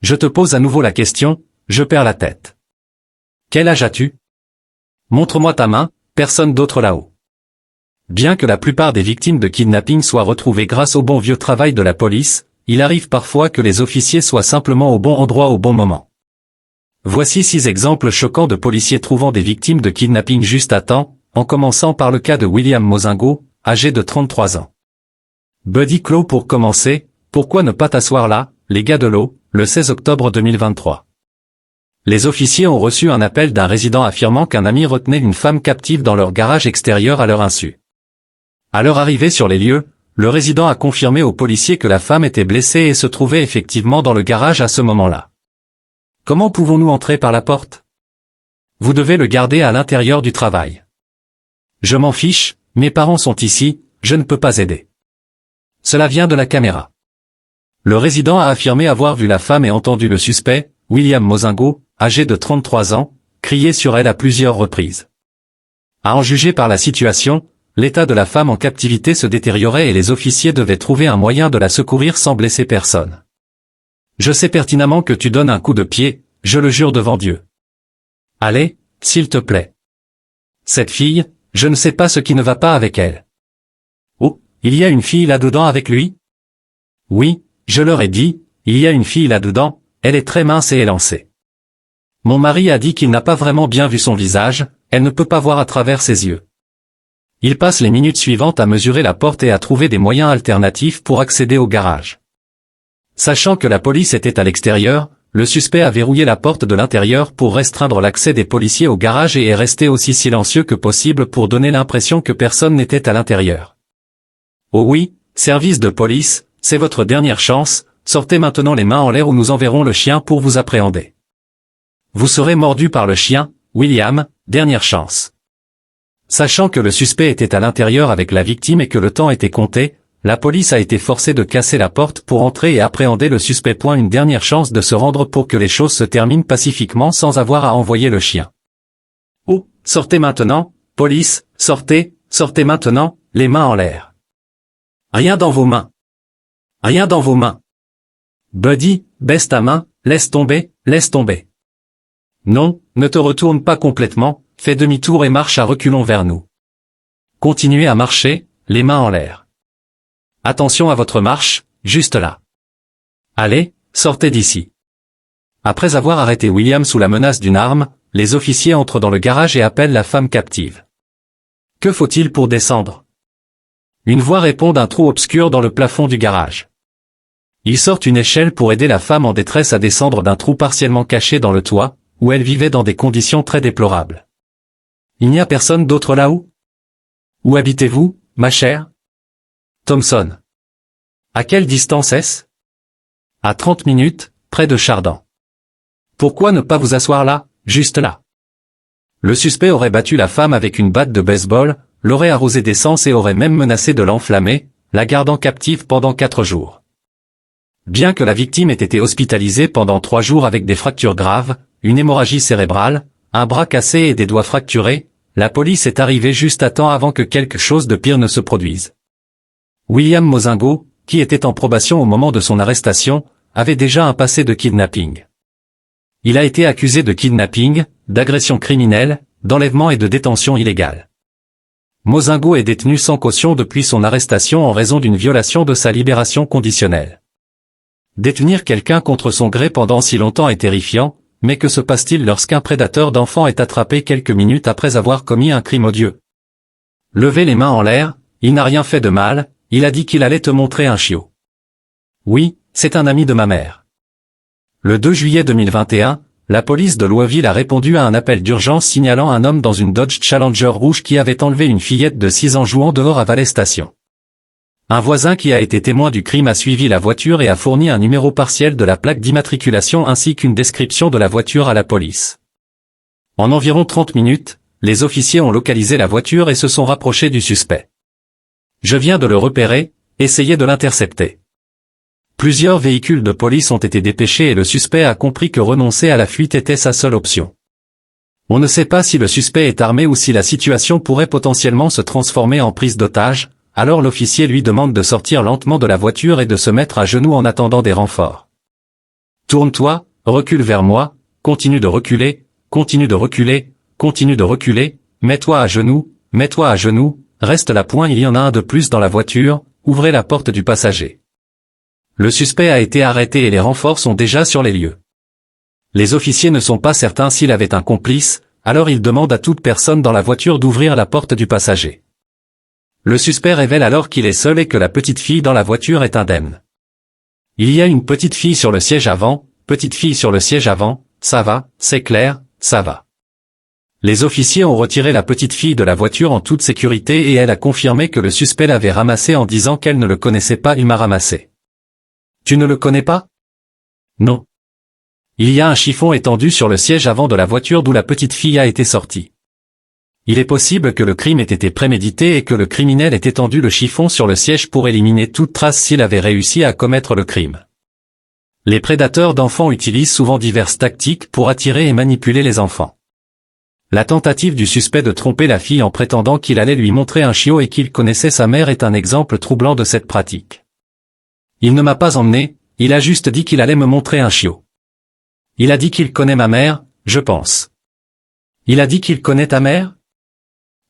Je te pose à nouveau la question, je perds la tête. Quel âge as-tu? Montre-moi ta main, personne d'autre là-haut. Bien que la plupart des victimes de kidnapping soient retrouvées grâce au bon vieux travail de la police, il arrive parfois que les officiers soient simplement au bon endroit au bon moment. Voici 6 exemples choquants de policiers trouvant des victimes de kidnapping juste à temps, en commençant par le cas de William Mozingo, âgé de 33 ans. Buddy Clow pour commencer, pourquoi ne pas t'asseoir là, les gars de l'eau, le 16 octobre 2023. Les officiers ont reçu un appel d'un résident affirmant qu'un ami retenait une femme captive dans leur garage extérieur à leur insu. À leur arrivée sur les lieux, le résident a confirmé aux policiers que la femme était blessée et se trouvait effectivement dans le garage à ce moment-là. Comment pouvons-nous entrer par la porte? Vous devez le garder à l'intérieur du travail. Je m'en fiche, mes parents sont ici, je ne peux pas aider. Cela vient de la caméra. Le résident a affirmé avoir vu la femme et entendu le suspect, William Mozingo, âgé de 33 ans, crier sur elle à plusieurs reprises. À en juger par la situation, l'état de la femme en captivité se détériorait et les officiers devaient trouver un moyen de la secourir sans blesser personne. Je sais pertinemment que tu donnes un coup de pied, je le jure devant Dieu. Allez, s'il te plaît. Cette fille, je ne sais pas ce qui ne va pas avec elle. Oh, il y a une fille là-dedans avec lui? Oui, je leur ai dit, il y a une fille là-dedans, elle est très mince et élancée. Mon mari a dit qu'il n'a pas vraiment bien vu son visage, elle ne peut pas voir à travers ses yeux. Il passe les minutes suivantes à mesurer la porte et à trouver des moyens alternatifs pour accéder au garage. Sachant que la police était à l'extérieur, le suspect a verrouillé la porte de l'intérieur pour restreindre l'accès des policiers au garage et est resté aussi silencieux que possible pour donner l'impression que personne n'était à l'intérieur. Oh oui, service de police, c'est votre dernière chance, sortez maintenant les mains en l'air ou nous enverrons le chien pour vous appréhender. Vous serez mordu par le chien, William, dernière chance. Sachant que le suspect était à l'intérieur avec la victime et que le temps était compté, la police a été forcée de casser la porte pour entrer et appréhender le suspect. Une dernière chance de se rendre pour que les choses se terminent pacifiquement sans avoir à envoyer le chien. Oh, sortez maintenant, police, sortez maintenant, les mains en l'air. Rien dans vos mains. Rien dans vos mains. Buddy, baisse ta main, laisse tomber, laisse tomber. Non, ne te retourne pas complètement, fais demi-tour et marche à reculons vers nous. Continuez à marcher, les mains en l'air. Attention à votre marche, juste là. Allez, sortez d'ici. Après avoir arrêté William sous la menace d'une arme, les officiers entrent dans le garage et appellent la femme captive. Que faut-il pour descendre? Une voix répond d'un trou obscur dans le plafond du garage. Ils sortent une échelle pour aider la femme en détresse à descendre d'un trou partiellement caché dans le toit, où elle vivait dans des conditions très déplorables. Il n'y a personne d'autre là-haut? Où habitez-vous, ma chère? Thompson. À quelle distance est-ce? À 30 minutes, près de Chardon. Pourquoi ne pas vous asseoir là, juste là? Le suspect aurait battu la femme avec une batte de baseball, l'aurait arrosée d'essence et aurait même menacé de l'enflammer, la gardant captive pendant 4 jours. Bien que la victime ait été hospitalisée pendant 3 jours avec des fractures graves, une hémorragie cérébrale, un bras cassé et des doigts fracturés, la police est arrivée juste à temps avant que quelque chose de pire ne se produise. William Mozingo, qui était en probation au moment de son arrestation, avait déjà un passé de kidnapping. Il a été accusé de kidnapping, d'agression criminelle, d'enlèvement et de détention illégale. Mozingo est détenu sans caution depuis son arrestation en raison d'une violation de sa libération conditionnelle. Détenir quelqu'un contre son gré pendant si longtemps est terrifiant, mais que se passe-t-il lorsqu'un prédateur d'enfants est attrapé quelques minutes après avoir commis un crime odieux? Levez les mains en l'air, il n'a rien fait de mal, il a dit qu'il allait te montrer un chiot. Oui, c'est un ami de ma mère. Le 2 juillet 2021, la police de Louisville a répondu à un appel d'urgence signalant un homme dans une Dodge Challenger rouge qui avait enlevé une fillette de 6 ans jouant dehors à Valley Station. Un voisin qui a été témoin du crime a suivi la voiture et a fourni un numéro partiel de la plaque d'immatriculation ainsi qu'une description de la voiture à la police. En environ 30 minutes, les officiers ont localisé la voiture et se sont rapprochés du suspect. Je viens de le repérer, essayez de l'intercepter. Plusieurs véhicules de police ont été dépêchés et le suspect a compris que renoncer à la fuite était sa seule option. On ne sait pas si le suspect est armé ou si la situation pourrait potentiellement se transformer en prise d'otage, alors l'officier lui demande de sortir lentement de la voiture et de se mettre à genoux en attendant des renforts. Tourne-toi, recule vers moi, continue de reculer, continue de reculer, continue de reculer, mets-toi à genoux, reste là point il y en a un de plus dans la voiture, ouvrez la porte du passager. Le suspect a été arrêté et les renforts sont déjà sur les lieux. Les officiers ne sont pas certains s'il avait un complice, alors ils demandent à toute personne dans la voiture d'ouvrir la porte du passager. Le suspect révèle alors qu'il est seul et que la petite fille dans la voiture est indemne. Il y a une petite fille sur le siège avant, ça va, c'est clair, ça va. Les officiers ont retiré la petite fille de la voiture en toute sécurité et elle a confirmé que le suspect l'avait ramassée en disant qu'elle ne le connaissait pas, il m'a ramassé. Tu ne le connais pas? Non. Il y a un chiffon étendu sur le siège avant de la voiture d'où la petite fille a été sortie. Il est possible que le crime ait été prémédité et que le criminel ait étendu le chiffon sur le siège pour éliminer toute trace s'il avait réussi à commettre le crime. Les prédateurs d'enfants utilisent souvent diverses tactiques pour attirer et manipuler les enfants. La tentative du suspect de tromper la fille en prétendant qu'il allait lui montrer un chiot et qu'il connaissait sa mère est un exemple troublant de cette pratique. Il ne m'a pas emmené, il a juste dit qu'il allait me montrer un chiot. Il a dit qu'il connaît ma mère, je pense. Il a dit qu'il connaît ta mère?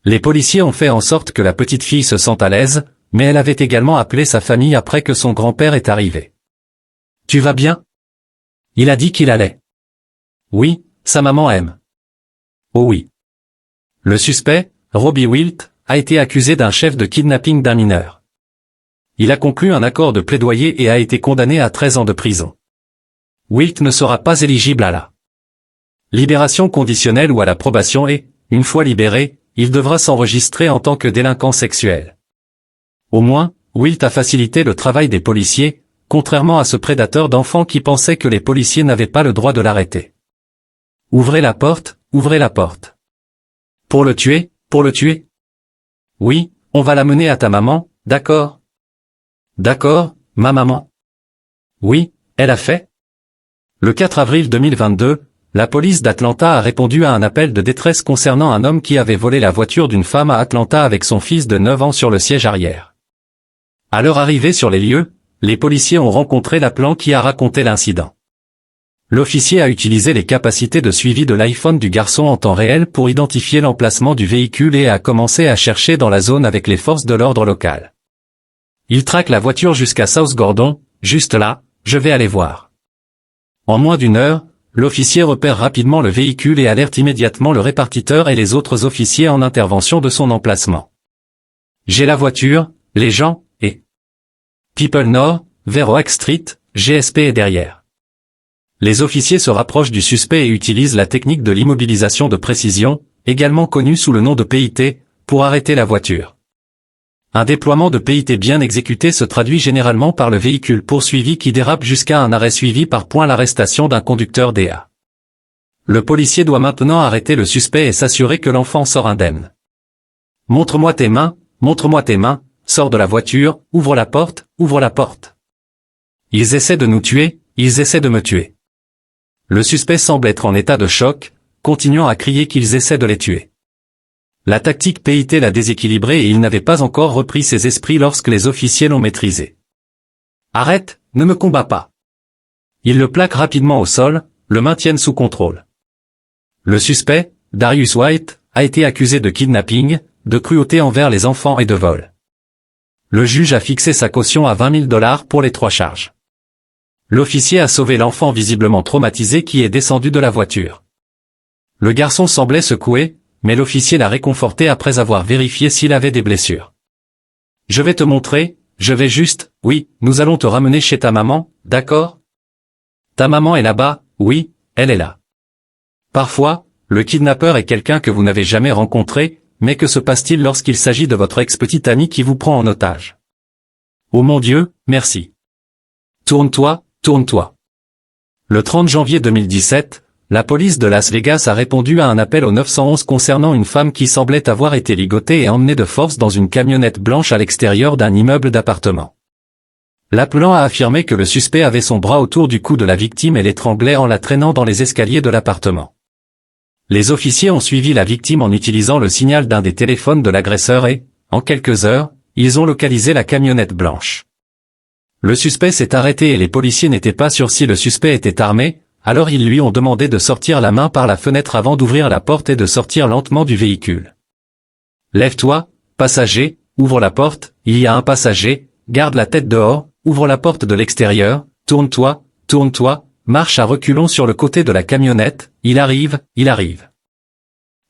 Les policiers ont fait en sorte que la petite fille se sente à l'aise, mais elle avait également appelé sa famille après que son grand-père est arrivé. Tu vas bien? Il a dit qu'il allait. Oui, sa maman aime. Oh oui. Le suspect, Robbie Wilt, a été accusé d'un chef de kidnapping d'un mineur. Il a conclu un accord de plaidoyer et a été condamné à 13 ans de prison. Wilt ne sera pas éligible à la libération conditionnelle ou à la probation et, une fois libéré, il devra s'enregistrer en tant que délinquant sexuel. Au moins, Wilt a facilité le travail des policiers, contrairement à ce prédateur d'enfants qui pensait que les policiers n'avaient pas le droit de l'arrêter. Ouvrez la porte, ouvrez la porte. Pour le tuer, pour le tuer? Oui, on va l'amener à ta maman, d'accord? D'accord, ma maman. Oui, elle a fait? Le 4 avril 2022, la police d'Atlanta a répondu à un appel de détresse concernant un homme qui avait volé la voiture d'une femme à Atlanta avec son fils de 9 ans sur le siège arrière. À leur arrivée sur les lieux, les policiers ont rencontré l'appelant qui a raconté l'incident. L'officier a utilisé les capacités de suivi de l'iPhone du garçon en temps réel pour identifier l'emplacement du véhicule et a commencé à chercher dans la zone avec les forces de l'ordre locales. Il traque la voiture jusqu'à South Gordon, juste là, je vais aller voir. En moins d'une heure, l'officier repère rapidement le véhicule et alerte immédiatement le répartiteur et les autres officiers en intervention de son emplacement. J'ai la voiture, les gens, et People Nord, vers Oak Street, GSP est derrière. Les officiers se rapprochent du suspect et utilisent la technique de l'immobilisation de précision, également connue sous le nom de PIT, pour arrêter la voiture. Un déploiement de PIT bien exécuté se traduit généralement par le véhicule poursuivi qui dérape jusqu'à un arrêt suivi par l'arrestation d'un conducteur DA. Le policier doit maintenant arrêter le suspect et s'assurer que l'enfant sort indemne. Montre-moi tes mains, sors de la voiture, ouvre la porte, ouvre la porte. Ils essaient de nous tuer, ils essaient de me tuer. Le suspect semble être en état de choc, continuant à crier qu'ils essaient de les tuer. La tactique PIT l'a déséquilibré et il n'avait pas encore repris ses esprits lorsque les officiers l'ont maîtrisé. Arrête, ne me combats pas. Ils le plaquent rapidement au sol, le maintiennent sous contrôle. Le suspect, Darius White, a été accusé de kidnapping, de cruauté envers les enfants et de vol. Le juge a fixé sa caution à $20 000 pour les 3 charges. L'officier a sauvé l'enfant visiblement traumatisé qui est descendu de la voiture. Le garçon semblait secoué, mais l'officier l'a réconforté après avoir vérifié s'il avait des blessures. Je vais te montrer, oui, nous allons te ramener chez ta maman, d'accord? Ta maman est là-bas, oui, elle est là. Parfois, le kidnappeur est quelqu'un que vous n'avez jamais rencontré, mais que se passe-t-il lorsqu'il s'agit de votre ex-petite amie qui vous prend en otage? Oh mon Dieu, merci. Tourne-toi, tourne-toi. Le 30 janvier 2017, la police de Las Vegas a répondu à un appel au 911 concernant une femme qui semblait avoir été ligotée et emmenée de force dans une camionnette blanche à l'extérieur d'un immeuble d'appartement. L'appelant a affirmé que le suspect avait son bras autour du cou de la victime et l'étranglait en la traînant dans les escaliers de l'appartement. Les officiers ont suivi la victime en utilisant le signal d'un des téléphones de l'agresseur et, en quelques heures, ils ont localisé la camionnette blanche. Le suspect s'est arrêté et les policiers n'étaient pas sûrs si le suspect était armé, alors ils lui ont demandé de sortir la main par la fenêtre avant d'ouvrir la porte et de sortir lentement du véhicule. Lève-toi, passager, ouvre la porte, il y a un passager, garde la tête dehors, ouvre la porte de l'extérieur, tourne-toi, marche à reculons sur le côté de la camionnette, il arrive.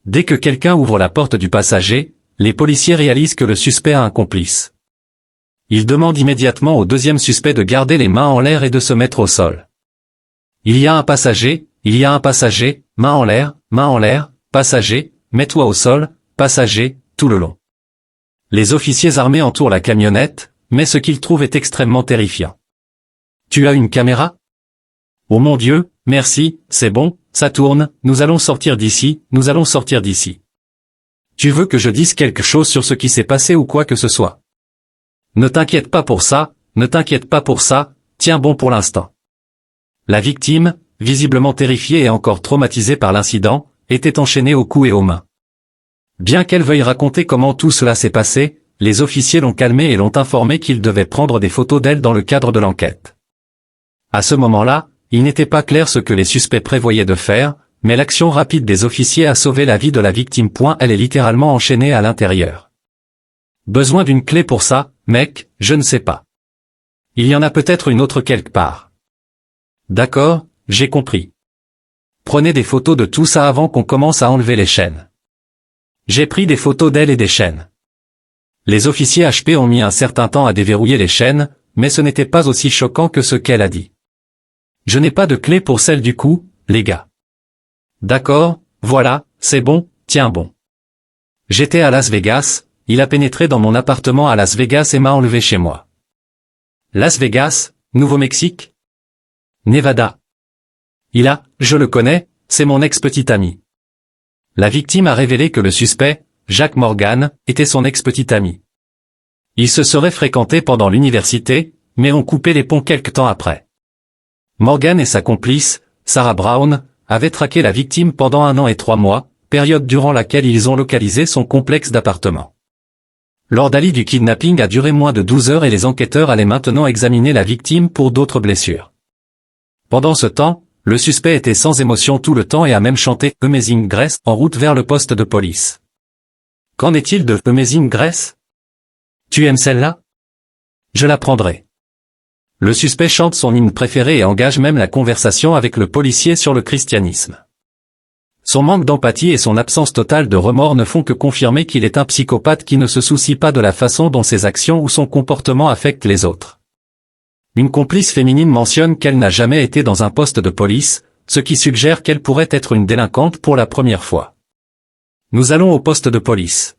Dès que quelqu'un ouvre la porte du passager, les policiers réalisent que le suspect a un complice. Ils demandent immédiatement au deuxième suspect de garder les mains en l'air et de se mettre au sol. Il y a un passager, main en l'air, passager, mets-toi au sol, passager, tout le long. Les officiers armés entourent la camionnette, mais ce qu'ils trouvent est extrêmement terrifiant. Tu as une caméra? Oh mon Dieu, merci, c'est bon, ça tourne, nous allons sortir d'ici. Tu veux que je dise quelque chose sur ce qui s'est passé ou quoi que ce soit? Ne t'inquiète pas pour ça, tiens bon pour l'instant. La victime, visiblement terrifiée et encore traumatisée par l'incident, était enchaînée au cou et aux mains. Bien qu'elle veuille raconter comment tout cela s'est passé, les officiers l'ont calmée et l'ont informé qu'ils devaient prendre des photos d'elle dans le cadre de l'enquête. À ce moment-là, il n'était pas clair ce que les suspects prévoyaient de faire, mais l'action rapide des officiers a sauvé la vie de la victime. Elle est littéralement enchaînée à l'intérieur. Besoin d'une clé pour ça, mec, je ne sais pas. Il y en a peut-être une autre quelque part. D'accord, j'ai compris. Prenez des photos de tout ça avant qu'on commence à enlever les chaînes. J'ai pris des photos d'elle et des chaînes. Les officiers HP ont mis un certain temps à déverrouiller les chaînes, mais ce n'était pas aussi choquant que ce qu'elle a dit. Je n'ai pas de clé pour celle du cou, les gars. D'accord, voilà, c'est bon, tiens bon. J'étais à Las Vegas, il a pénétré dans mon appartement à Las Vegas et m'a enlevé chez moi. Las Vegas, Nouveau-Mexique? Nevada. Je le connais, c'est mon ex-petit ami. La victime a révélé que le suspect, Jack Morgan, était son ex-petit ami. Ils se seraient fréquentés pendant l'université, mais ont coupé les ponts quelque temps après. Morgan et sa complice, Sarah Brown, avaient traqué la victime pendant 1 an et 3 mois, période durant laquelle ils ont localisé son complexe d'appartements. L'ordalie du kidnapping a duré moins de 12 heures et les enquêteurs allaient maintenant examiner la victime pour d'autres blessures. Pendant ce temps, le suspect était sans émotion tout le temps et a même chanté « Amazing Grace » en route vers le poste de police. Qu'en est-il de « Amazing Grace » ? Tu aimes celle-là ? Je la prendrai. Le suspect chante son hymne préféré et engage même la conversation avec le policier sur le christianisme. Son manque d'empathie et son absence totale de remords ne font que confirmer qu'il est un psychopathe qui ne se soucie pas de la façon dont ses actions ou son comportement affectent les autres. Une complice féminine mentionne qu'elle n'a jamais été dans un poste de police, ce qui suggère qu'elle pourrait être une délinquante pour la première fois. Nous allons au poste de police.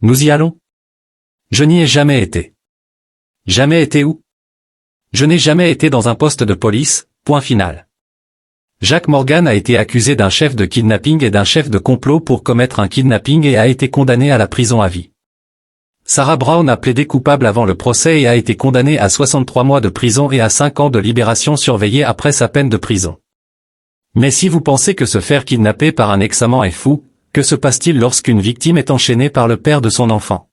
Nous y allons? Je n'y ai jamais été. Jamais été où? Je n'ai jamais été dans un poste de police, point final. Jack Morgan a été accusé d'un chef de kidnapping et d'un chef de complot pour commettre un kidnapping et a été condamné à la prison à vie. Sarah Brown a plaidé coupable avant le procès et a été condamnée à 63 mois de prison et à 5 ans de libération surveillée après sa peine de prison. Mais si vous pensez que se faire kidnapper par un ex-amant est fou, que se passe-t-il lorsqu'une victime est enchaînée par le père de son enfant?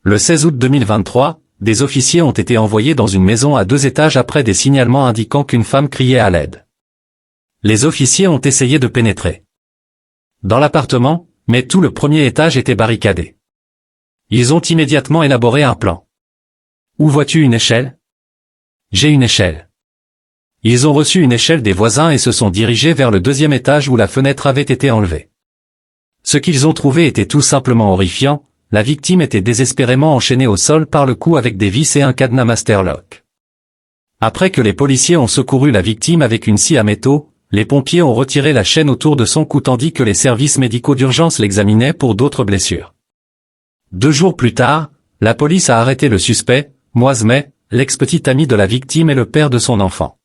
Le 16 août 2023, des officiers ont été envoyés dans une maison à 2 étages après des signalements indiquant qu'une femme criait à l'aide. Les officiers ont essayé de pénétrer dans l'appartement, mais tout le premier étage était barricadé. Ils ont immédiatement élaboré un plan. Où vois-tu une échelle? J'ai une échelle. Ils ont reçu une échelle des voisins et se sont dirigés vers le 2e étage où la fenêtre avait été enlevée. Ce qu'ils ont trouvé était tout simplement horrifiant, la victime était désespérément enchaînée au sol par le cou avec des vis et un cadenas Masterlock. Après que les policiers ont secouru la victime avec une scie à métaux, les pompiers ont retiré la chaîne autour de son cou tandis que les services médicaux d'urgence l'examinaient pour d'autres blessures. 2 jours plus tard, la police a arrêté le suspect, Moismet, l'ex-petit ami de la victime et le père de son enfant.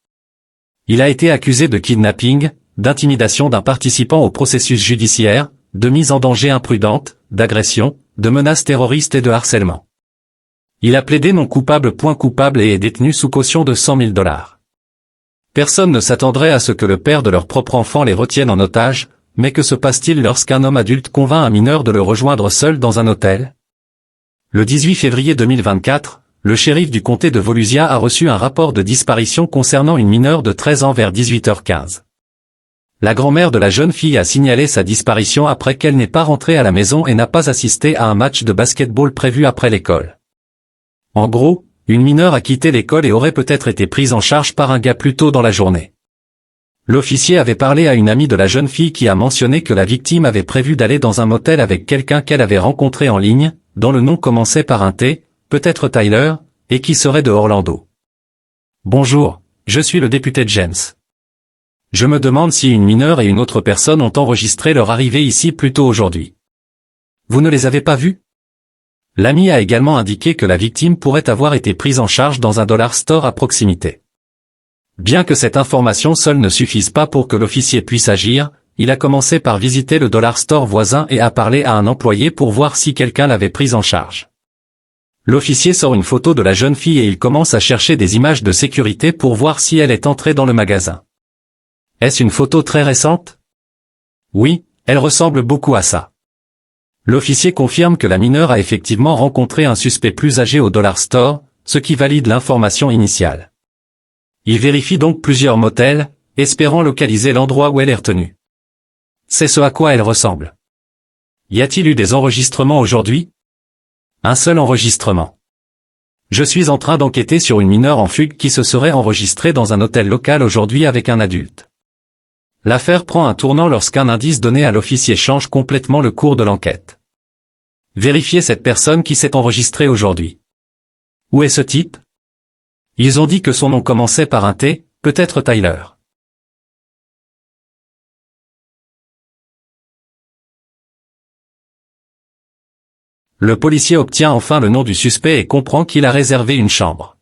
Il a été accusé de kidnapping, d'intimidation d'un participant au processus judiciaire, de mise en danger imprudente, d'agression, de menaces terroristes et de harcèlement. Il a plaidé non coupable et est détenu sous caution de $100 000. Personne ne s'attendrait à ce que le père de leur propre enfant les retienne en otage, mais que se passe-t-il lorsqu'un homme adulte convainc un mineur de le rejoindre seul dans un hôtel? Le 18 février 2024, le shérif du comté de Volusia a reçu un rapport de disparition concernant une mineure de 13 ans vers 18h15. La grand-mère de la jeune fille a signalé sa disparition après qu'elle n'est pas rentrée à la maison et n'a pas assisté à un match de basket-ball prévu après l'école. En gros, une mineure a quitté l'école et aurait peut-être été prise en charge par un gars plus tôt dans la journée. L'officier avait parlé à une amie de la jeune fille qui a mentionné que la victime avait prévu d'aller dans un motel avec quelqu'un qu'elle avait rencontré en ligne, dont le nom commençait par un T, peut-être Tyler, et qui serait de Orlando. Bonjour, je suis le député James. Je me demande si une mineure et une autre personne ont enregistré leur arrivée ici plus tôt aujourd'hui. Vous ne les avez pas vus? L'ami a également indiqué que la victime pourrait avoir été prise en charge dans un dollar store à proximité. Bien que cette information seule ne suffise pas pour que l'officier puisse agir, il a commencé par visiter le dollar store voisin et a parlé à un employé pour voir si quelqu'un l'avait prise en charge. L'officier sort une photo de la jeune fille et il commence à chercher des images de sécurité pour voir si elle est entrée dans le magasin. Est-ce une photo très récente? Oui, elle ressemble beaucoup à ça. L'officier confirme que la mineure a effectivement rencontré un suspect plus âgé au dollar store, ce qui valide l'information initiale. Il vérifie donc plusieurs motels, espérant localiser l'endroit où elle est retenue. C'est ce à quoi elle ressemble. Y a-t-il eu des enregistrements aujourd'hui? Un seul enregistrement. Je suis en train d'enquêter sur une mineure en fugue qui se serait enregistrée dans un hôtel local aujourd'hui avec un adulte. L'affaire prend un tournant lorsqu'un indice donné à l'officier change complètement le cours de l'enquête. Vérifiez cette personne qui s'est enregistrée aujourd'hui. Où est ce type? Ils ont dit que son nom commençait par un T, peut-être Tyler. Le policier obtient enfin le nom du suspect et comprend qu'il a réservé une chambre.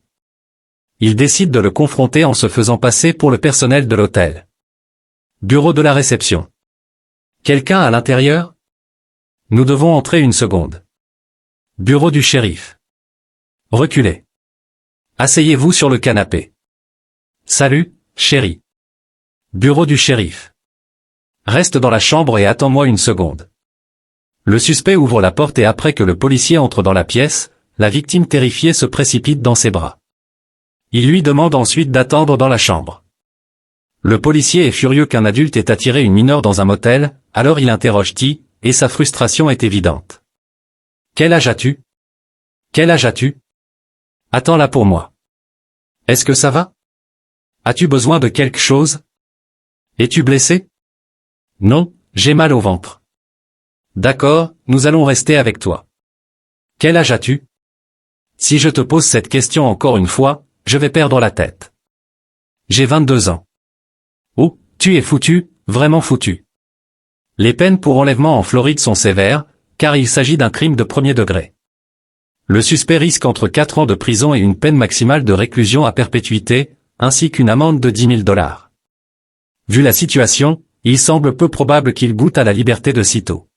Il décide de le confronter en se faisant passer pour le personnel de l'hôtel. Bureau de la réception. Quelqu'un à l'intérieur? Nous devons entrer une seconde. Bureau du shérif. Reculez. Asseyez-vous sur le canapé. Salut, chérie. Bureau du shérif. Reste dans la chambre et attends-moi une seconde. Le suspect ouvre la porte et après que le policier entre dans la pièce, la victime terrifiée se précipite dans ses bras. Il lui demande ensuite d'attendre dans la chambre. Le policier est furieux qu'un adulte ait attiré une mineure dans un motel, alors il interroge T, et sa frustration est évidente. Quel âge as-tu? Quel âge as-tu? Attends là pour moi. Est-ce que ça va? As-tu besoin de quelque chose? Es-tu blessé? Non, j'ai mal au ventre. D'accord, nous allons rester avec toi. Quel âge as-tu? Si je te pose cette question encore une fois, je vais perdre la tête. J'ai 22 ans. Oh, tu es foutu, vraiment foutu. Les peines pour enlèvement en Floride sont sévères, car il s'agit d'un crime de premier degré. Le suspect risque entre 4 ans de prison et une peine maximale de réclusion à perpétuité, ainsi qu'une amende de $10 000. Vu la situation, il semble peu probable qu'il goûte à la liberté de sitôt.